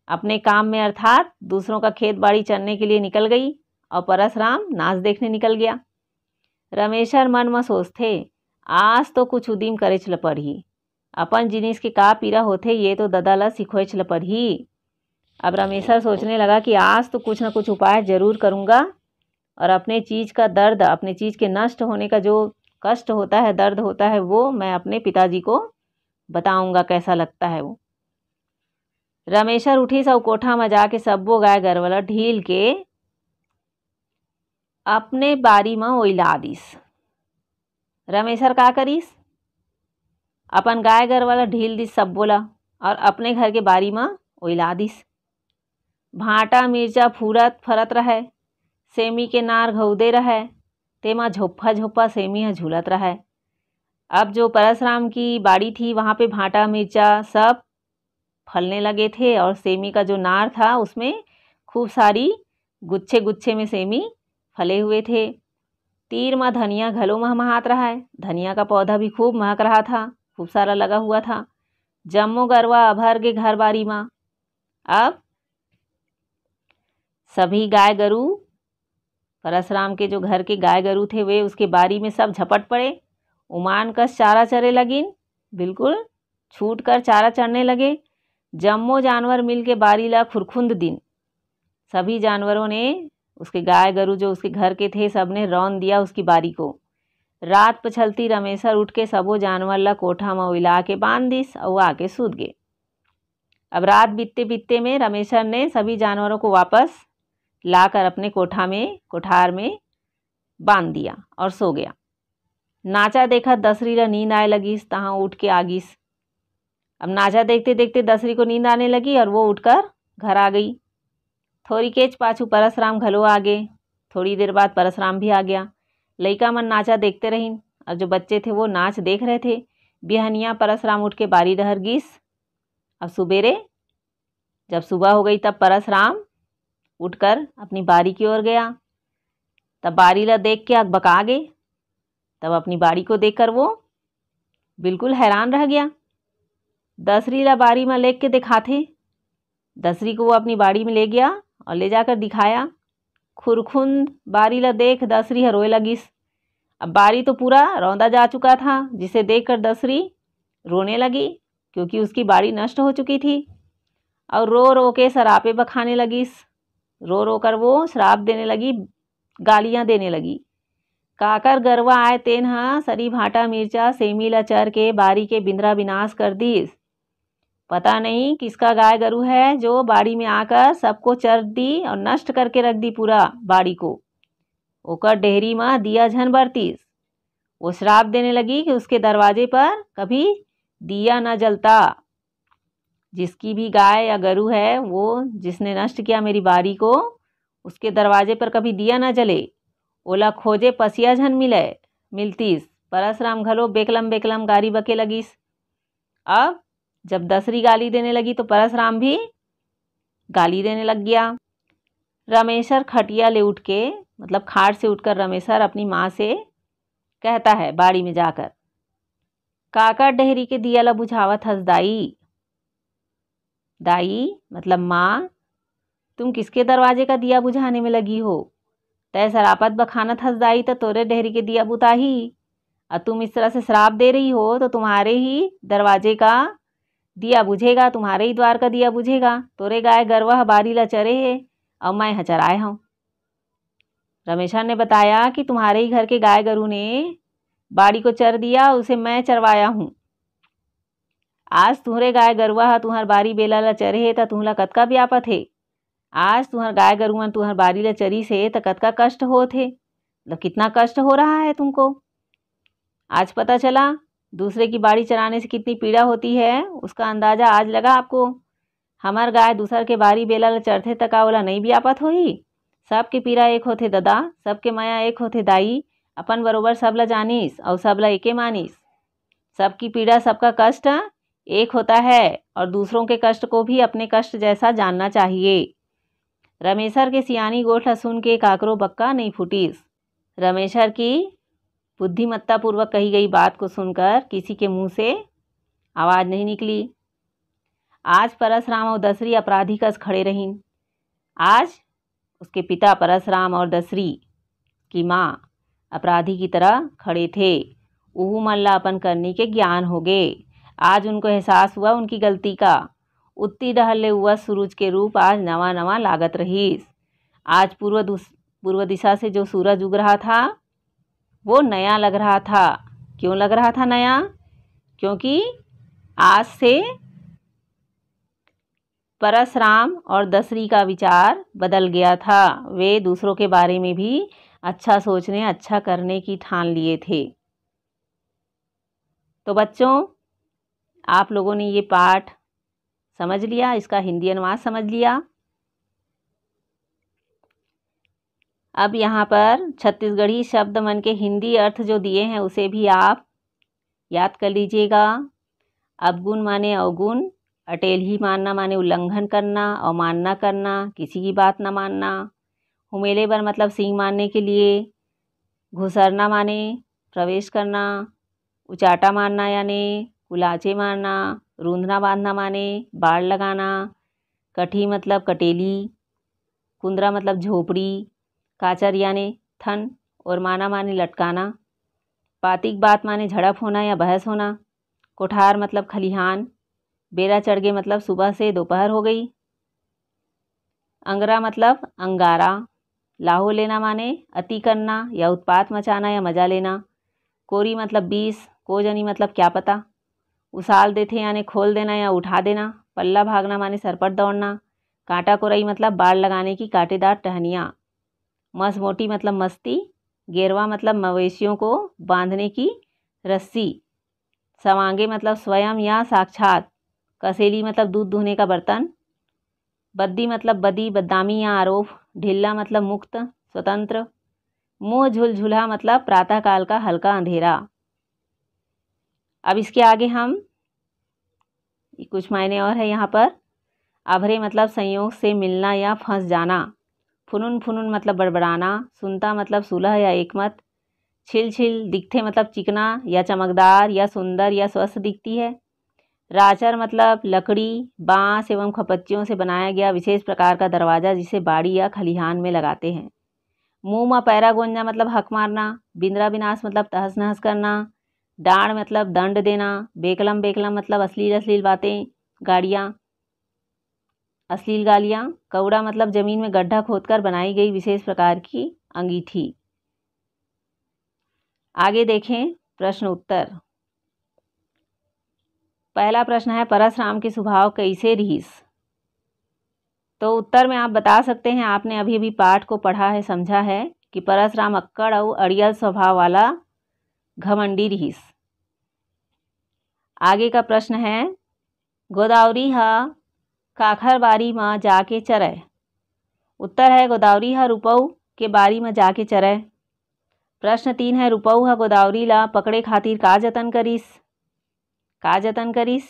A: अपने काम में अर्थात दूसरों का खेत बाड़ी चरने के लिए निकल गई और परशुराम नाच देखने निकल गया। रमेशर मन में सोचते आज तो कुछ उदिम करे चल पड़ही, अपन जिनिस के का पीरा होते ये तो ददा ला सिखोए चल पड़ही। अब रमेशर सोचने लगा कि आज तो कुछ ना कुछ उपाय जरूर करूँगा और अपने चीज़ का दर्द, अपने चीज़ के नष्ट होने का जो कष्ट होता है, दर्द होता है, वो मैं अपने पिताजी को बताऊंगा कैसा लगता है वो। रमेशर उठी सब कोठा में जाके सबो गाय गरवाला ढील के अपने बारी में ओइला दिस। रमेशर का करीस, अपन गाय गरवाला ढील दिस सब बोला और अपने घर के बारी में ओइला दिस। भाटा मिर्चा फूरत फरत रहे, सेमी के नार घउदे रहे, तेमा झोप्पा झोप्पा सेमी है झूलत रहे। अब जो परशुराम की बाड़ी थी वहाँ पे भाटा मिर्चा सब फलने लगे थे और सेमी का जो नार था उसमें खूब सारी गुच्छे गुच्छे में सेमी फले हुए थे। तीर में धनिया घलो महमहात रहा है, धनिया का पौधा भी खूब महक रहा था, खूब सारा लगा हुआ था। जम्मो गरवा अभर के घर बारी में। अब सभी गाय गरू, परशुराम के जो घर के गाय गरू थे वे उसके बारी में सब झपट पड़े, उमान कस चारा चरे लगिन, बिल्कुल छूट कर चारा चरने लगे। जम्मो जानवर मिल के बारी ला खुरखुंद दिन। सभी जानवरों ने उसके गाय गरू जो उसके घर के थे सब ने रौन दिया उसकी बारी को। रात पछलती रमेशर उठ के सबो जानवर ला कोठा में उला के बांध दिस और आके सूत गए। अब रात बीतते बीतते में रमेशर ने सभी जानवरों को वापस लाकर अपने कोठार में बांध दिया और सो गया। नाचा देखा दसरी ला नींद आए लगिस, तहाँ उठ के आगिस। अब नाचा देखते देखते दसरी को नींद आने लगी और वो उठकर घर आ गई। थोड़ी केच पाछू परशुराम घलो आ गए। थोड़ी देर बाद परशुराम भी आ गया। लइका मन नाचा देखते रहीन और जो बच्चे थे वो नाच देख रहे थे। बिहनिया परशुराम उठ के बारी डहर गिस। अब सुबेरे जब सुबह हो गई तब परशुराम उठकर अपनी बारी की ओर गया। तब बारी ला देख के अकबका गए। तब अपनी बारी को देखकर वो बिल्कुल हैरान रह गया। दसरी ला बारी में लेके के दिखाते। दसरी को वो अपनी बाड़ी में ले गया और ले जाकर दिखाया। खुरखुंद बारी ला देख दसरी रोए लगिस। अब बारी तो पूरा रौंदा जा चुका था, जिसे देखकर दसरी रोने लगी क्योंकि उसकी बाड़ी नष्ट हो चुकी थी और रो रो के सरापे बखाने लगिस। रो रो कर वो श्राप देने लगी, गालियाँ देने लगी। काकर गरवा आए तेन हा सरी भाटा मिर्चा सेमी ला चर के बारी के बिंद्रा विनाश कर दीस। पता नहीं किसका गाय गरू है जो बाड़ी में आकर सबको चर दी और नष्ट करके रख दी पूरा बाड़ी को। ओकर डेहरी में दिया झन बरतीस। वो श्राप देने लगी कि उसके दरवाजे पर कभी दिया न जलता। जिसकी भी गाय या गरू है वो जिसने नष्ट किया मेरी बाड़ी को, उसके दरवाजे पर कभी दिया न जले। ओला खोजे पसिया झन मिलतीस। परशुराम घलो बेकलम बेकलम गारी बके लगिस। अब जब दसरी गाली देने लगी तो परशुराम भी गाली देने लग गया। रमेशर खटिया ले उठ के, मतलब खाट से उठकर रमेशर अपनी माँ से कहता है बाड़ी में जाकर, काका डेहरी के दिया ला बुझावत हस दाई। दाई मतलब माँ, तुम किसके दरवाजे का दिया बुझाने में लगी हो? तय सरापत बखानत हस दाई तो तोरे डेहरी के दिया बुताही, और तुम इस तरह से श्राप दे रही हो तो तुम्हारे ही दरवाजे का दिया बुझेगा, तुम्हारे ही द्वार का दिया बुझेगा। तोरे गाय गरवा बारी ला चरे है और मैं यहाँ चराए हूँ। रमेशर ने बताया कि तुम्हारे ही घर के गाय गरू ने बाड़ी को चर दिया, उसे मैं चरवाया हूँ। आज तुम्हारे गाय गरुआ तुहर बारी बेला ला चरे है तो तुहला कतका व्यापत है। आज तुहर गाय गरुआ तुहर बारी ला चरी से तो कतका कष्ट होत है, मतलब कितना कष्ट हो रहा है तुमको। आज पता चला दूसरे की बाड़ी चराने से कितनी पीड़ा होती है, उसका अंदाजा आज लगा आपको। हमार गाय दूसर के बारी बेला ला चरथे तका ओला नहीं व्यापत होही। सबके पीड़ा एक होथे ददा, सबके माया एक होथे दाई। अपन बरोबर सब ला जानिस और सब ला एके मानिस। सबकी पीड़ा सबका कष्ट एक होता है और दूसरों के कष्ट को भी अपने कष्ट जैसा जानना चाहिए। रमेशर के सियानी गोठ सुन के काकरो बक्का नहीं फूटीस। रमेशर की बुद्धिमत्तापूर्वक कही गई बात को सुनकर किसी के मुंह से आवाज़ नहीं निकली। आज परसराम और दसरी अपराधी कस खड़े रहीं। आज उसके पिता परसराम और दसरी की माँ अपराधी की तरह खड़े थे। उहू मल्ला अपन करनी के ज्ञान हो गए। आज उनको एहसास हुआ उनकी गलती का। उत्ती डहले हुआ सूरज के रूप आज नवा नवा लागत रहीस। आज पूर्व दिशा से जो सूरज उग रहा था वो नया लग रहा था। क्यों लग रहा था नया? क्योंकि आज से परसराम और दसरी का विचार बदल गया था। वे दूसरों के बारे में भी अच्छा सोचने, अच्छा करने की ठान लिए थे। तो बच्चों, आप लोगों ने ये पाठ समझ लिया, इसका हिंदी अनुवाद समझ लिया। अब यहाँ पर छत्तीसगढ़ी शब्द मन के हिंदी अर्थ जो दिए हैं उसे भी आप याद कर लीजिएगा। अवगुण माने अवगुण, अटेलही मानना माने उल्लंघन करना, अवमानना करना, किसी की बात न मानना। हुमेले बर मतलब सींग मारने के लिए। घुसरना माने प्रवेश करना। उचाटा मारना यानी कुलाचे मारना। रूंधना बांधना माने बाड़ लगाना। कठी मतलब कटेली। कुंदरा मतलब झोपड़ी। काचर यानी थन और माना माने लटकाना। पातिक बात माने झड़प होना या बहस होना। कोठार मतलब खलिहान। बेरा चढ़ गए मतलब सुबह से दोपहर हो गई। अंगरा मतलब अंगारा। लाहो लेना माने अति करना या उत्पात मचाना या मजा लेना। कोरी मतलब 20। कोजनी मतलब क्या पता। उसाल देते यानी खोल देना या उठा देना। पल्ला भागना माने सरपट दौड़ना। कांटा कोरई मतलब बाड़ लगाने की कांटेदार टहनियाँ। मस मोटी मतलब मस्ती। गेरवा मतलब मवेशियों को बांधने की रस्सी। सवांगे मतलब स्वयं या साक्षात। कसेली मतलब दूध दुहने का बर्तन। बद्दी मतलब बदी, बदनामी या आरोप। ढिल्ला मतलब मुक्त, स्वतंत्र। मुँह झुलझुला मतलब प्रातःकाल का हल्का अंधेरा। अब इसके आगे हम कुछ मायने और है यहाँ पर। अभरे मतलब संयोग से मिलना या फंस जाना। फुनुन फुनुन मतलब बड़बड़ाना। सुनता मतलब सुलह या एकमत। छिल छिल दिखते मतलब चिकना या चमकदार या सुंदर या स्वस्थ दिखती है। राचर मतलब लकड़ी, बांस एवं खपच्चियों से बनाया गया विशेष प्रकार का दरवाज़ा जिसे बाड़ी या खलिहान में लगाते हैं। मुँह में पैरा गोंजा मतलब हक मारना। बिंद्रा विनाश मतलब तहस नहस करना। डांड मतलब दंड देना। बेकलम बेकलम मतलब अश्लील अश्लील बातें, गाड़ियाँ, अश्लील गालियाँ। कौड़ा मतलब जमीन में गड्ढा खोदकर बनाई गई विशेष प्रकार की अंगीठी। आगे देखें प्रश्न उत्तर। पहला प्रश्न है परसराम के स्वभाव कैसे रहीस। तो उत्तर में आप बता सकते हैं, आपने अभी अभी पाठ को पढ़ा है, समझा है कि परसराम अक्कड़ और अड़ियल स्वभाव वाला घमंडी रहीस। आगे का प्रश्न है गोदावरी हा काखर बारी में जाके चरय। उत्तर है गोदावरी हा रुपऊ के बारी में जाके चरय। प्रश्न 3 है रुपऊ हा गोदावरी ला पकड़े खातिर का जतन करिस। का जतन करिस?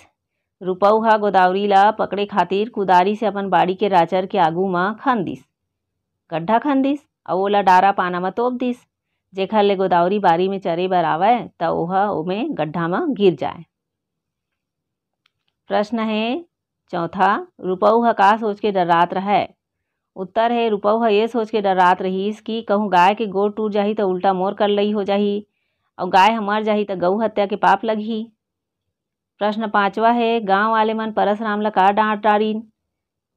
A: रुपऊ हा गोदावरी ला पकड़े खातिर कुदारी से अपन बाड़ी के राचर के आगू में खंदिस, गड्ढा खंदिस और ओला डारा पाना में तोप दिस, जेखर ले गोदावरी बारी में चरे बर आवय त ओहा ओमे गड्ढा में गिर जाए। प्रश्न है चौथा रुपऊ हा का सोच के डरात रहे। उत्तर है रुपऊ हा ये सोच के डरात रहीस कि कहूँ गाय के गोड़ टूट जाही तो उल्टा मोर कर लई हो जाही और गाय ह मर जाही तो गऊ हत्या के पाप लगही। प्रश्न 5वां है गांव वाले मन परसराम ला का डांट डारीन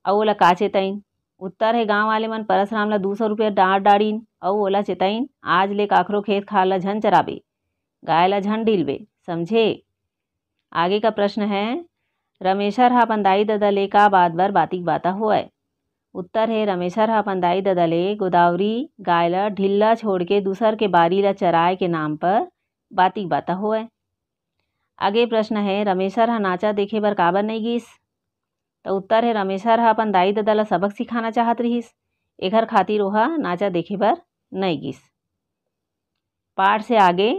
A: और ओला का चेतइन। उत्तर है गांव वाले मन परसराम ला 200 रुपया डांट डारीन और ओला चेतइन आज ले काखरो खेत खार ला झन चराबे, गाय ला झन ढिलबे, समझे। आगे का प्रश्न है रमेशर हा अपन दाई ददा ले का बात बर बातिक बाता होय। उत्तर है रमेशर हा अपन दाई ददा ले गोदावरी गाय ला ढिल्ला छोड़ के दूसर के बारी ला चराए के नाम पर बातिक बाता होय। आगे प्रश्न है रमेशर हा नाचा देखे बर काबर नहीं गिस। तो उत्तर है रमेशर हा अपन दाई ददा ला सबक सिखाना चाहत रहीस, एकर खातिर ओहा नाचा देखे बर नहीं गिस। पाठ से आगे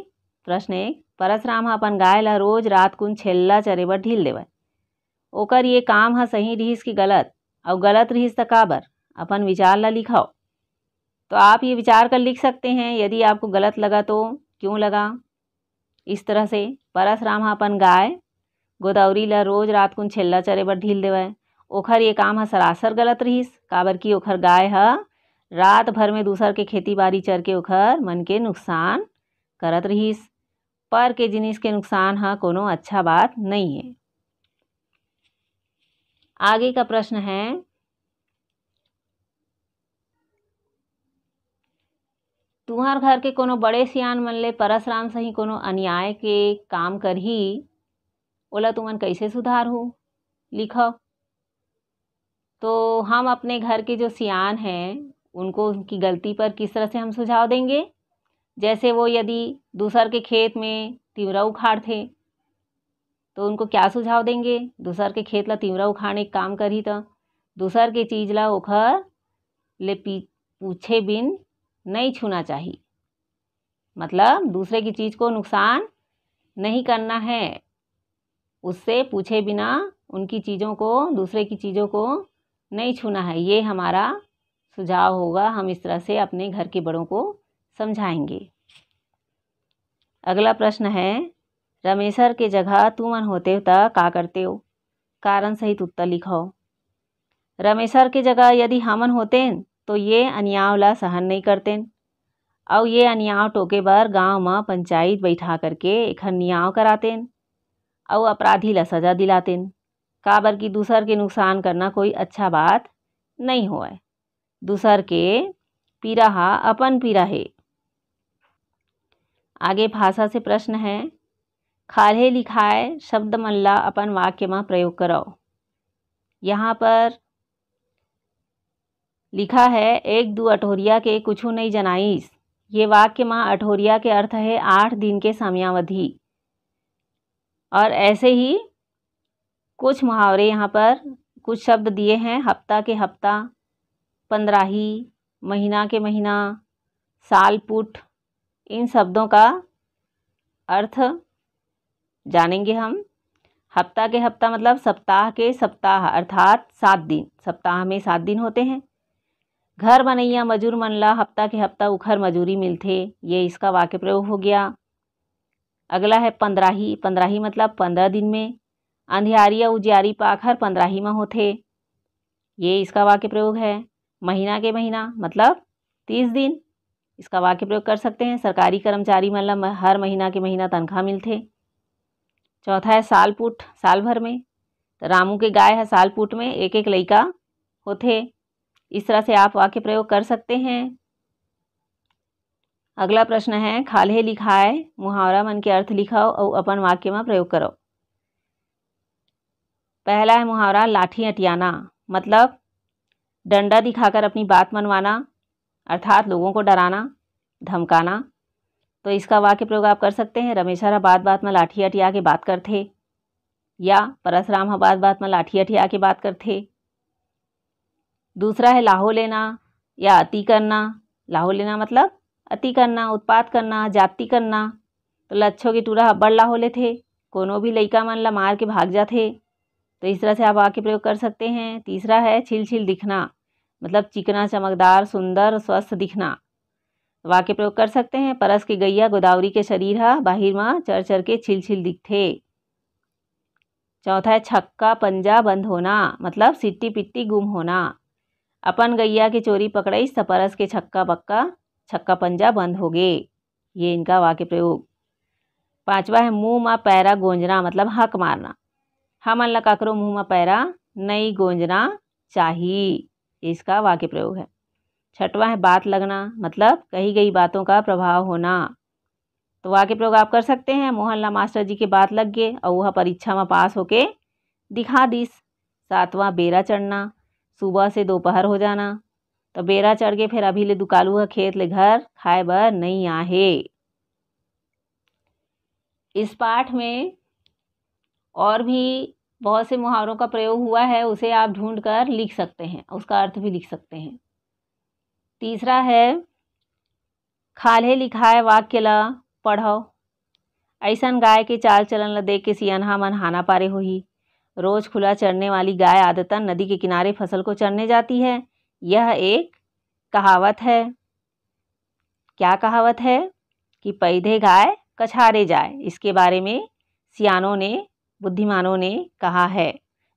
A: प्रश्न 1 परसराम हा अपन गाय ला रोज रात कुन छेल्ला चरे बर ढील देवय। ओकर ये काम है सही रहीस कि गलत, और गलत रहीस तो काबर, अपन विचार ला लिखाओ। तो आप ये विचार कर लिख सकते हैं, यदि आपको गलत लगा तो क्यों लगा। इस तरह से परसराम ह अपन गाय गोदावरी ला रोज रात कुन छेल्ला चरे बर ढील देवय। ओखर ये काम ह सरासर गलत रहीस, काबर कि ओखर गाय ह रात भर में दूसर के खेती बाड़ी चर के ओखर मन के नुकसान करत रहीस। पर के जिनिस के नुकसान ह कोनो अच्छा बात नहीं है। आगे का प्रश्न है, तुहर घर के कोनो बड़े सियान मन ले परसराम सही कोनो अन्याय के काम करही, ओला तुमन कैसे सुधारहु, लिखो। तो हम अपने घर के जो सियान हैं उनको उनकी गलती पर किस तरह से हम सुझाव देंगे। जैसे वो यदि दूसर के खेत में तिंवरा उखाड़थे तो उनको क्या सुझाव देंगे। दूसर के खेत ला तिंवरा उखाड़ने का काम करही तो दूसर के चीज ला ओखर ले पूछे बिन नहीं छूना चाहिए। मतलब दूसरे की चीज़ को नुकसान नहीं करना है, उससे पूछे बिना उनकी चीज़ों को, दूसरे की चीज़ों को नहीं छूना है। ये हमारा सुझाव होगा, हम इस तरह से अपने घर के बड़ों को समझाएंगे। अगला प्रश्न है, रमेशर के जगह तुमन होते तो का करते हो, कारण सहित उत्तर लिखो। रमेशर के जगह यदि हमन होतेन तो ये अन्याय ला सहन नहीं करतेन, और ये अन्याय टोके बर गांव में पंचायत बैठा करके एक न्याय करातेन और अपराधी ला सजा दिलातेन। काबर कि दूसर के नुकसान करना कोई अच्छा बात नहीं होए। दूसर के पीरा हा अपन पीरा है। आगे भाषा से प्रश्न है, खाल्हे लिखाए शब्द मन ला अपन वाक्य में प्रयोग करो। यहाँ पर लिखा है, एक दू अठोरिया के कुछू नहीं जनाइस। ये वाक्य में अठोरिया के अर्थ है 8 दिन के समयावधि। और ऐसे ही कुछ मुहावरे यहाँ पर कुछ शब्द दिए हैं, हफ्ता के हफ्ता, पंद्राही, महीना के महीना, साल पुट। इन शब्दों का अर्थ जानेंगे हम। हफ्ता के हफ्ता मतलब सप्ताह के सप्ताह, अर्थात 7 दिन। सप्ताह में 7 दिन होते हैं। घर बनैया मजूर मन ला हफ्ता के हफ्ता उखर मजूरी मिलथे, ये इसका वाक्य प्रयोग हो गया। अगला है पंद्राही। पंद्राही मतलब 15 दिन में। अंधियारी उजियारी पाखर 15ही में होथे, ये इसका वाक्य प्रयोग है। महीना के महीना मतलब 30 दिन, इसका वाक्य प्रयोग कर सकते हैं। सरकारी कर्मचारी मन ला हर महीना के महीना तनख्वाह मिलथे। चौथा है साल पुट, साल भर में। तो रामू के गाय है साल पुट में एक एक लइका होथे। इस तरह से आप वाक्य प्रयोग कर सकते हैं। अगला प्रश्न है, खाल्हे लिखाए मुहावरा मन के अर्थ लिखाओ और अपन वाक्य में प्रयोग करो। पहला है मुहावरा लाठी अटियाना, मतलब डंडा दिखाकर अपनी बात मनवाना, अर्थात लोगों को डराना धमकाना। तो इसका वाक्य प्रयोग आप कर सकते हैं, रमेशर बात बात में लाठी अटिया के बात करथे, या परसराम बात बात में लाठी अटिया के बात करथे। दूसरा है लाहो लेना या अति करना। लाहो लेना मतलब अति करना, उत्पात करना, जाति करना। तो लच्छो के टूरा अब्बड़ लाहो लेथे, कोनो भी लइका मन ला मार के भाग जाथे। तो इस तरह से आप वाक्य प्रयोग कर सकते हैं। तीसरा है छिल छिल दिखना, मतलब चिकना, चमकदार, सुंदर, स्वस्थ दिखना। वाक्य प्रयोग कर सकते हैं, परस के गैया गोदावरी के शरीर हा बाहिर में चर चर के छिल छिल दिखथे। चौथा है छक्का पंजा बंद होना, मतलब सिट्टी पिट्टी गुम होना। अपन गैया के चोरी पकड़ाइस तो परस के छक्का पंजा बंद हो गए, ये इनका वाक्य प्रयोग। पांचवा है मुंह में पैरा गोंजना, मतलब हक मारना। हमन ला ककरो मुंह में पैरा नहीं गोंजना चाहिए, इसका वाक्य प्रयोग है। छठवां है बात लगना, मतलब कही गई बातों का प्रभाव होना। तो वाक्य प्रयोग आप कर सकते हैं, मोहन ला मास्टर जी के बात लग गए और वह परीक्षा में पास होके दिखा दिस। सातवां बेरा चढ़ना, सुबह से दोपहर हो जाना। तो बेरा चढ़ के फिर अभी ले दुकालू है खेत ले घर खाए बर नहीं आहे। इस पाठ में और भी बहुत से मुहावरों का प्रयोग हुआ है, उसे आप ढूंढ कर लिख सकते हैं, उसका अर्थ भी लिख सकते हैं। तीसरा है खाल्हे लिखाए वाक्य ला पढ़ो। ऐसन गाय के चाल चलन ला देख के सियनहा मन हाना पारे होही। रोज खुला चरने वाली गाय आदतन नदी के किनारे फसल को चरने जाती है। यह एक कहावत है। क्या कहावत है? कि पैदे गाय कछारे जाए। इसके बारे में सियानों ने, बुद्धिमानों ने कहा है।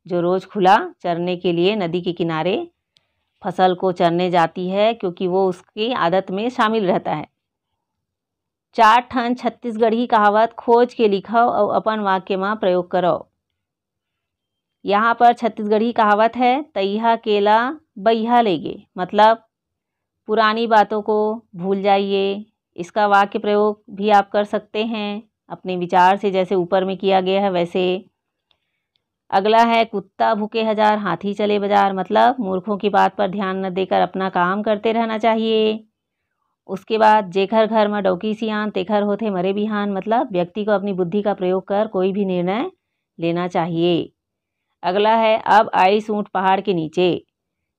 A: जो रोज खुला चरने के लिए नदी के किनारे फसल को चरने जाती है, क्योंकि वो उसकी आदत में शामिल रहता है। 4 ठन छत्तीसगढ़ी कहावत खोज के लिखो और अपन वाक्य में प्रयोग करो। यहाँ पर छत्तीसगढ़ी कहावत है, तैहा केला बैहा लेगे। मतलब पुरानी बातों को भूल जाइए। इसका वाक्य प्रयोग भी आप कर सकते हैं अपने विचार से, जैसे ऊपर में किया गया है वैसे। अगला है, कुत्ता भूखे हजार हाथी चले बाजार। मतलब मूर्खों की बात पर ध्यान न देकर अपना काम करते रहना चाहिए। उसके बाद, जेखर घर में डौकी सियान तेखर होते मरे बिहान। मतलब व्यक्ति को अपनी बुद्धि का प्रयोग कर कोई भी निर्णय लेना चाहिए। अगला है, अब आइस ऊँट पहाड़ के नीचे।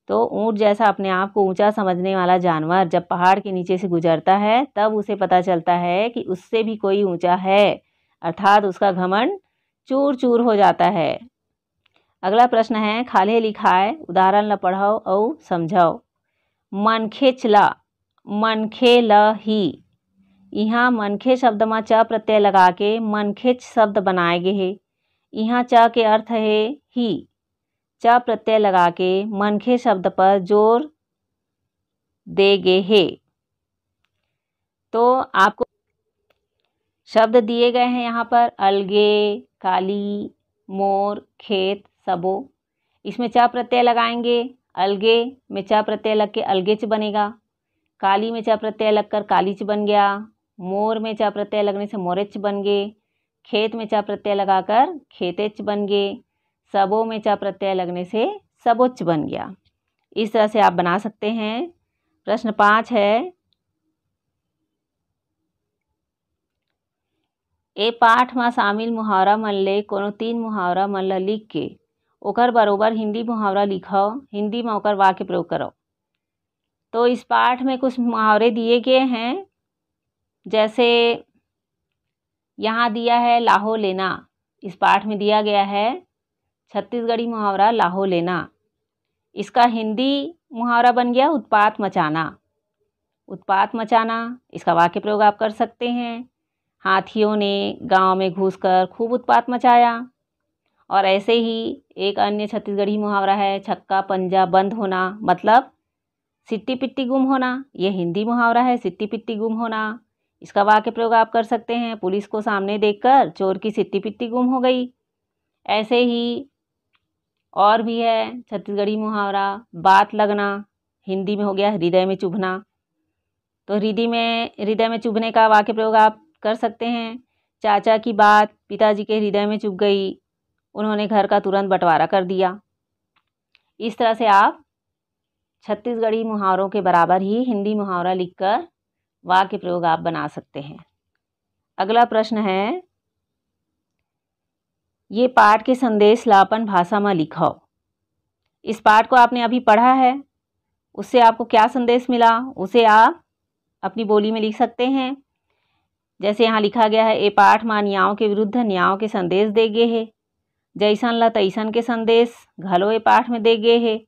A: तो ऊँट जैसा अपने आप को ऊंचा समझने वाला जानवर जब पहाड़ के नीचे से गुजरता है, तब उसे पता चलता है कि उससे भी कोई ऊंचा है, अर्थात उसका घमंड चूर चूर हो जाता है। अगला प्रश्न है, खाले लिखाए उदाहरण ल पढ़ाओ और समझाओ। मनखे चला, मनखे ल ही। यहाँ मनखे शब्द में च प्रत्यय लगा के मनखेच शब्द बनाए गए है। यहाँ च के अर्थ है ही। च प्रत्यय लगा के मनखे शब्द पर जोर दे गए है। तो आपको शब्द दिए गए हैं यहाँ पर, अलगे, काली, मोर, खेत, सबो। इसमें च प्रत्यय लगाएंगे। अलगे में च प्रत्यय लग के अलगेच बनेगा। काली में च प्रत्यय लगकर कालीच बन गया। मोर में च प्रत्यय लगने से मोरेच बन गए। खेत में च प्रत्यय लगाकर खेतेच बन गए। सबो में च प्रत्यय लगने से सबोच बन गया। इस तरह से आप बना सकते हैं। प्रश्न 5 है, ए पाठ में शामिल मुहावरा मन ले कोनो 3 मुहावरा मन ल लिख के ओकर बरोबर हिंदी मुहावरा लिखो। हिंदी में ओकर वाक्य प्रयोग करो। तो इस पाठ में कुछ मुहावरे दिए गए हैं। जैसे यहाँ दिया है लाहो लेना। इस पाठ में दिया गया है छत्तीसगढ़ी मुहावरा लाहो लेना। इसका हिंदी मुहावरा बन गया उत्पात मचाना। उत्पात मचाना, इसका वाक्य प्रयोग आप कर सकते हैं। हाथियों ने गांव में घुसकर खूब उत्पात मचाया। और ऐसे ही एक अन्य छत्तीसगढ़ी मुहावरा है, छक्का पंजा बंद होना। मतलब सिट्टी पिट्टी गुम होना। यह हिंदी मुहावरा है, सिट्टी पिट्टी गुम होना। इसका वाक्य प्रयोग आप कर सकते हैं, पुलिस को सामने देखकर चोर की सिट्टी पिट्टी गुम हो गई। ऐसे ही और भी है छत्तीसगढ़ी मुहावरा, बात लगना। हिंदी में हो गया हृदय में चुभना। तो हृदय में चुभने का वाक्य प्रयोग आप कर सकते हैं। चाचा की बात पिताजी के हृदय में चुभ गई, उन्होंने घर का तुरंत बंटवारा कर दिया। इस तरह से आप छत्तीसगढ़ी मुहावरों के बराबर ही हिंदी मुहावरा लिखकर वाक्य प्रयोग आप बना सकते हैं। अगला प्रश्न है, ये पाठ के संदेश लापन भाषा में लिखो। इस पाठ को आपने अभी पढ़ा है, उससे आपको क्या संदेश मिला, उसे आप अपनी बोली में लिख सकते हैं। जैसे यहाँ लिखा गया है, ए पाठ मां न्यायों के विरुद्ध न्यायों के संदेश दे गए है। जैसन ला तैसन के संदेश घलो ए पाठ में दे गए है।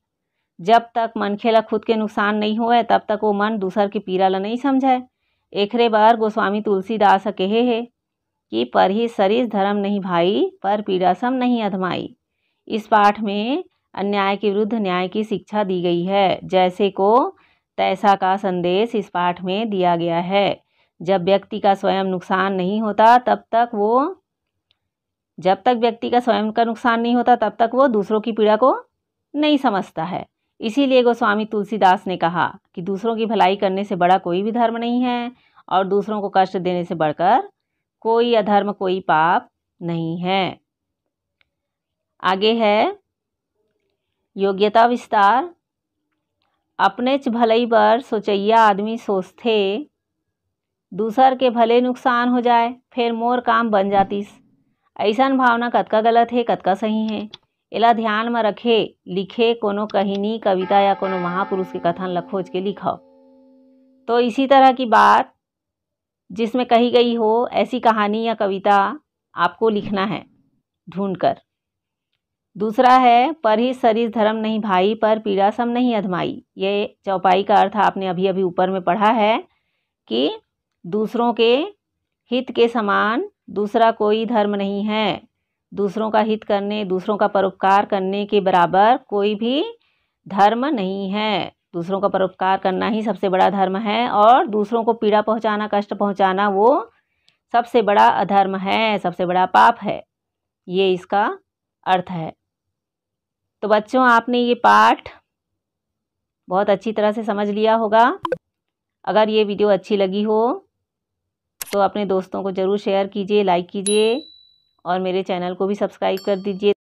A: जब तक मनखे ला खुद के नुकसान नहीं होए, तब तक वो मन दूसर के पीड़ा ला नहीं समझे। एकरे बार गोस्वामी तुलसीदास कहे है कि पर ही सरिस धर्म नहीं भाई, पर पीड़ा सम नहीं अधमाई। इस पाठ में अन्याय के विरुद्ध न्याय की शिक्षा दी गई है। जैसे को तैसा का संदेश इस पाठ में दिया गया है। जब व्यक्ति का स्वयं नुकसान नहीं होता, जब तक व्यक्ति का स्वयं का नुकसान नहीं होता, तब तक वो दूसरों की पीड़ा को नहीं समझता है। इसीलिए गोस्वामी तुलसीदास ने कहा कि दूसरों की भलाई करने से बड़ा कोई भी धर्म नहीं है, और दूसरों को कष्ट देने से बढ़कर कोई अधर्म, कोई पाप नहीं है। आगे है योग्यता विस्तार। अपनेच भलई बर सोचैया आदमी सोचथे, दूसर के भले नुकसान हो जाए फिर मोर काम बन जातिस। ऐसन भावना कतका गलत है, कतका सही है, एला ध्यान में रखे लिखे कोनो कहानी, कविता या कोनो महापुरुष के कथन ला खोज के लिखो। तो इसी तरह की बात जिसमें कही गई हो, ऐसी कहानी या कविता आपको लिखना है ढूंढकर। दूसरा है परहित सरिस धर्म नहीं भाई, पर पीड़ा सम नहीं अधमाई। ये चौपाई का अर्थ आपने अभी अभी ऊपर में पढ़ा है कि दूसरों के हित के समान दूसरा कोई धर्म नहीं है। दूसरों का हित करने, दूसरों का परोपकार करने के बराबर कोई भी धर्म नहीं है। दूसरों का परोपकार करना ही सबसे बड़ा धर्म है, और दूसरों को पीड़ा पहुंचाना, कष्ट पहुंचाना वो सबसे बड़ा अधर्म है, सबसे बड़ा पाप है। ये इसका अर्थ है। तो बच्चों, आपने ये पाठ बहुत अच्छी तरह से समझ लिया होगा। अगर ये वीडियो अच्छी लगी हो तो अपने दोस्तों को ज़रूर शेयर कीजिए, लाइक कीजिए और मेरे चैनल को भी सब्सक्राइब कर दीजिए।